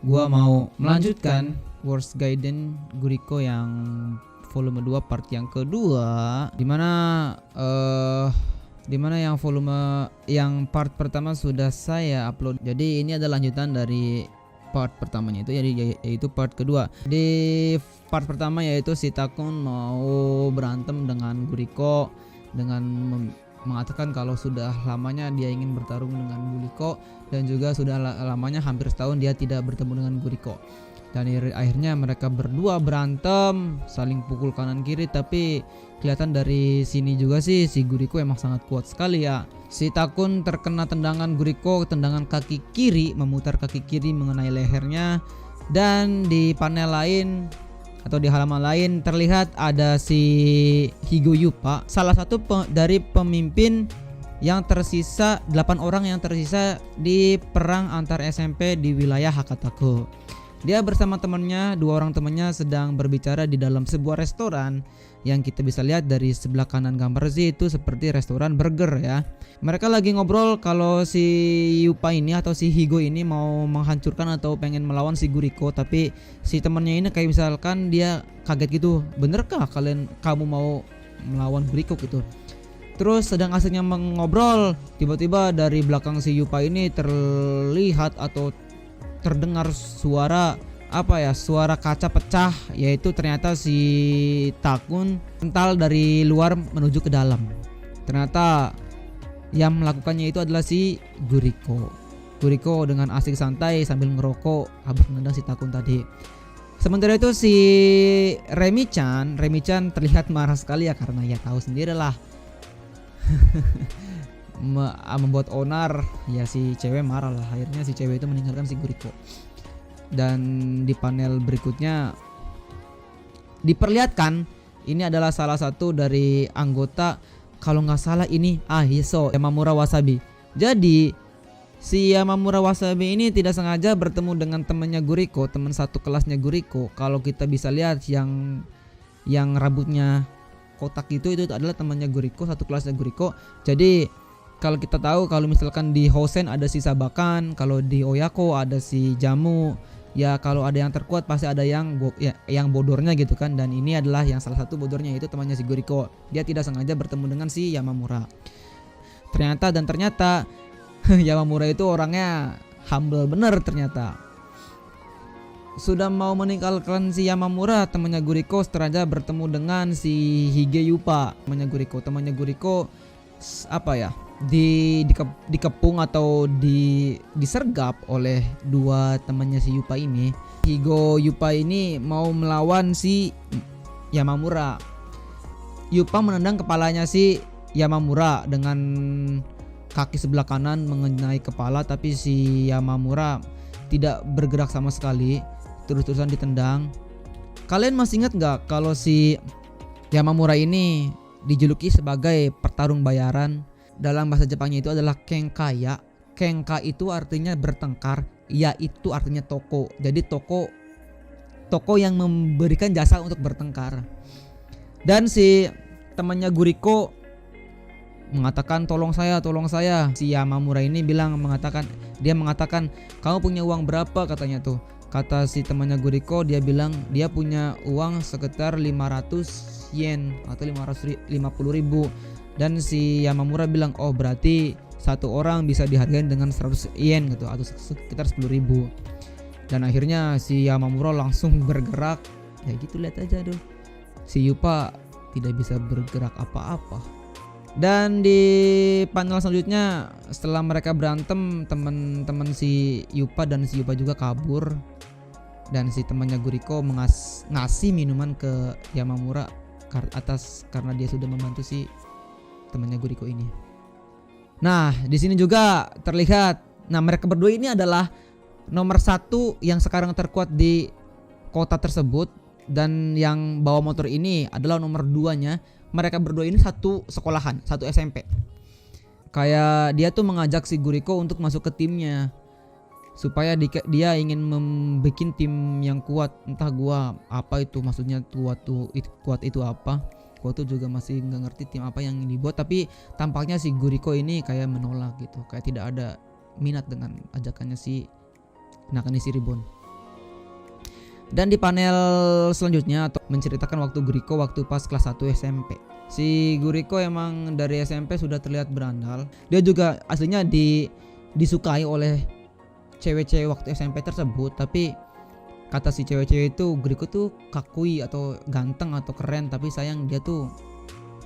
gua mau melanjutkan Worst Gaiden Guriko yang volume 2 part yang kedua, dimana yang volume yang part pertama sudah saya upload. Jadi ini adalah lanjutan dari part pertamanya itu, yaitu part kedua. Di part pertama yaitu si Takun mau berantem dengan Guriko dengan mengatakan kalau sudah lamanya dia ingin bertarung dengan Guriko dan juga sudah lamanya hampir setahun dia tidak bertemu dengan Guriko. Dan akhirnya mereka berdua berantem, saling pukul kanan kiri, tapi kelihatan dari sini juga sih si Guriko emang sangat kuat sekali ya. Si Takun terkena tendangan Guriko, tendangan kaki kiri, memutar kaki kiri mengenai lehernya. Dan di panel lain atau di halaman lain terlihat ada si Higo Yupa, salah satu dari pemimpin yang tersisa, 8 orang yang tersisa di perang antar SMP di wilayah Hakataku. Dia bersama temannya, 2 orang temannya sedang berbicara di dalam sebuah restoran yang kita bisa lihat dari sebelah kanan gambar sih itu seperti restoran burger ya. Mereka lagi ngobrol kalau si Yupa ini atau si Higo ini mau menghancurkan atau pengen melawan si Guriko, tapi si temannya ini kayak misalkan dia kaget gitu, benerkah kamu mau melawan Guriko gitu. Terus sedang asiknya mengobrol, tiba-tiba dari belakang si Yupa ini terlihat atau terdengar suara suara kaca pecah, yaitu ternyata si Takun mental dari luar menuju ke dalam. Ternyata yang melakukannya itu adalah si Guriko. Guriko dengan asik santai sambil ngerokok habis menendang si Takun tadi. Sementara itu si Remi-chan terlihat marah sekali ya, karena ya tahu sendirilah membuat onar ya, si cewek marah lah. Akhirnya si cewek itu meninggalkan si Guriko. Dan di panel berikutnya diperlihatkan ini adalah salah satu dari anggota, kalau nggak salah ini Hiso Yamamura Wasabi. Jadi si Yamamura Wasabi ini tidak sengaja bertemu dengan temannya Guriko, teman satu kelasnya Guriko. Kalau kita bisa lihat yang rambutnya kotak itu adalah temannya Guriko, satu kelasnya Guriko. Jadi kalau kita tahu kalau misalkan di Hosen ada si Sabakan, kalau di Oyako ada si Jamu, ya kalau ada yang terkuat pasti ada yang bodornya gitu kan. Dan ini adalah yang salah satu bodornya, itu temannya si Guriko. Dia tidak sengaja bertemu dengan si Yamamura. Ternyata Yamamura itu orangnya humble bener ternyata. Sudah mau meninggalkan si Yamamura, temannya Guriko sengaja bertemu dengan si Hige Yupa, temannya Guriko dikepung atau disergap oleh 2 temannya si Yupa ini. Higo Yupa ini mau melawan si Yamamura. Yupa menendang kepalanya si Yamamura dengan kaki sebelah kanan mengenai kepala, tapi si Yamamura tidak bergerak sama sekali, terus-terusan ditendang. Kalian masih ingat nggak kalau si Yamamura ini dijuluki sebagai petarung bayaran? Dalam bahasa Jepangnya itu adalah kenkaya. Kenka itu artinya bertengkar, ya itu artinya toko. Jadi toko yang memberikan jasa untuk bertengkar. Dan si temannya Guriko mengatakan tolong saya. Si Yamamura ini mengatakan kamu punya uang berapa katanya tuh. Kata si temannya Guriko, dia bilang dia punya uang sekitar 500 yen atau 550.000. Dan si Yamamura bilang, oh berarti satu orang bisa dihargai dengan 100 yen gitu, atau sekitar 10.000. Dan akhirnya si Yamamura langsung bergerak. Ya gitu, lihat aja tuh, si Yupa tidak bisa bergerak apa-apa. Dan di panel selanjutnya setelah mereka berantem, teman-teman si Yupa dan si Yupa juga kabur. Dan si temannya Guriko ngasih minuman ke Yamamura karena dia sudah membantu si temannya Guriko ini. Nah, di sini juga terlihat, mereka berdua ini adalah nomor 1 yang sekarang terkuat di kota tersebut, dan yang bawa motor ini adalah nomor 2-nya. Mereka berdua ini satu sekolahan, satu SMP. Kayak dia tuh mengajak si Guriko untuk masuk ke timnya, supaya dia ingin membuat tim yang kuat. Entah gua apa itu maksudnya kuat itu apa. Gua tuh juga masih nggak ngerti tim apa yang dibuat, tapi tampaknya si Guriko ini kayak menolak gitu, kayak tidak ada minat dengan ajakannya si Nakanishi Ribbon. Dan di panel selanjutnya atau menceritakan waktu Guriko waktu pas kelas 1 SMP. Si Guriko emang dari SMP sudah terlihat berandal. Dia juga aslinya disukai oleh cewek-cewek waktu SMP tersebut, tapi kata si cewek-cewek itu Guriko tuh kakui atau ganteng atau keren, tapi sayang dia tuh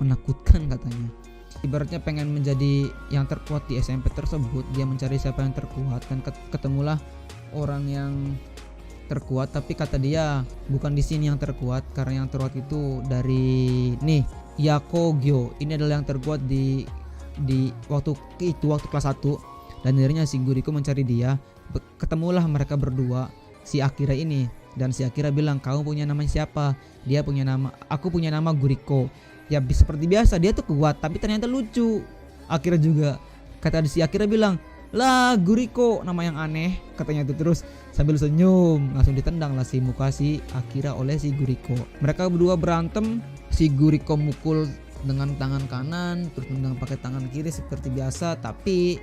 menakutkan katanya. Ibaratnya pengen menjadi yang terkuat di SMP tersebut, dia mencari siapa yang terkuat dan ketemulah orang yang terkuat, tapi kata dia bukan di sini yang terkuat, karena yang terkuat itu dari nih Yakogyo. Ini adalah yang terkuat di waktu kelas 1. Dan akhirnya si Guriko mencari dia, ketemulah mereka berdua, si Akira ini. Dan si Akira bilang, kamu punya nama siapa? Dia punya nama, aku punya nama Guriko. Ya seperti biasa dia tuh kuat, tapi ternyata lucu. Akira juga, kata si Akira bilang, lah Guriko nama yang aneh katanya itu. Terus sambil senyum langsung ditendang lah si muka si Akira oleh si Guriko. Mereka berdua berantem, si Guriko mukul dengan tangan kanan, terus tendang pakai tangan kiri seperti biasa, tapi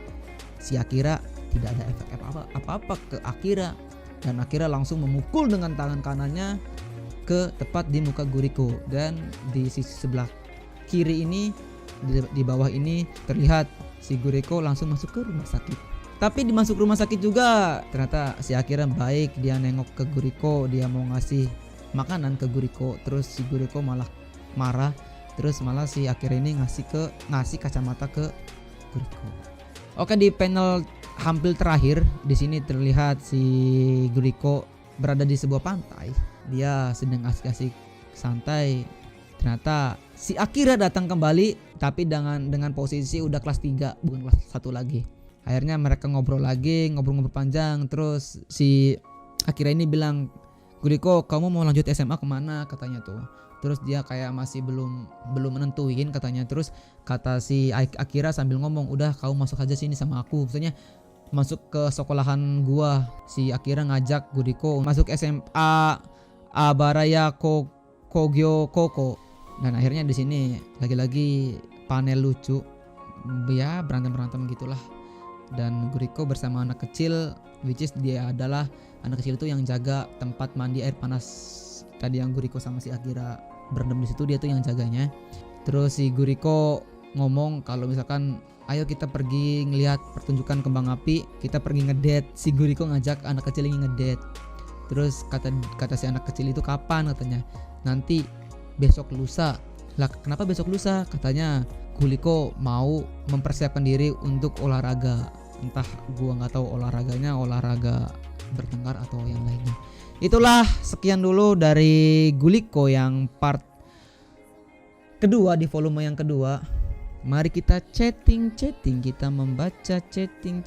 si Akira tidak ada efek apa-apa ke Akira, dan Akira langsung memukul dengan tangan kanannya ke tepat di muka Guriko. Dan di sisi sebelah kiri ini, di bawah ini terlihat si Guriko langsung masuk ke rumah sakit. Tapi di masuk rumah sakit juga ternyata si Akira baik, dia nengok ke Guriko, dia mau ngasih makanan ke Guriko, terus si Guriko malah marah, terus malah si Akira ini ngasih kacamata ke Guriko. Oke, di panel hampir terakhir di sini terlihat si Guriko berada di sebuah pantai, dia sedang asik-asik santai. Ternyata si Akira datang kembali, tapi dengan posisi udah kelas 3 bukan kelas 1 lagi. Akhirnya mereka ngobrol panjang. Terus si Akira ini bilang, Guriko kamu mau lanjut SMA kemana katanya tuh. Terus dia kayak masih belum menentuin katanya. Terus kata si Akira sambil ngomong, udah kamu masuk aja sini sama aku, maksudnya masuk ke sekolahan gua. Si Akira ngajak Guriko masuk SMA Abaraya Kogyo Koko. Dan akhirnya di sini lagi-lagi panel lucu, ya berantem gitulah. Dan Guriko bersama anak kecil, which is dia adalah anak kecil itu yang jaga tempat mandi air panas tadi yang Guriko sama si Akira berendam di situ, dia tuh yang jaganya. Terus si Guriko ngomong kalau misalkan ayo kita pergi ngelihat pertunjukan kembang api, kita pergi ngedate. Si Guriko ngajak anak kecil ini ngedate. Terus kata si anak kecil itu kapan katanya, nanti besok lusa. Lah kenapa besok lusa? Katanya Guriko mau mempersiapkan diri untuk olahraga. Entah gua nggak tahu olahraganya olahraga bertengkar atau yang lainnya. Itulah sekian dulu dari Guriko yang part kedua di volume yang kedua. Mari kita chatting, kita membaca chatting.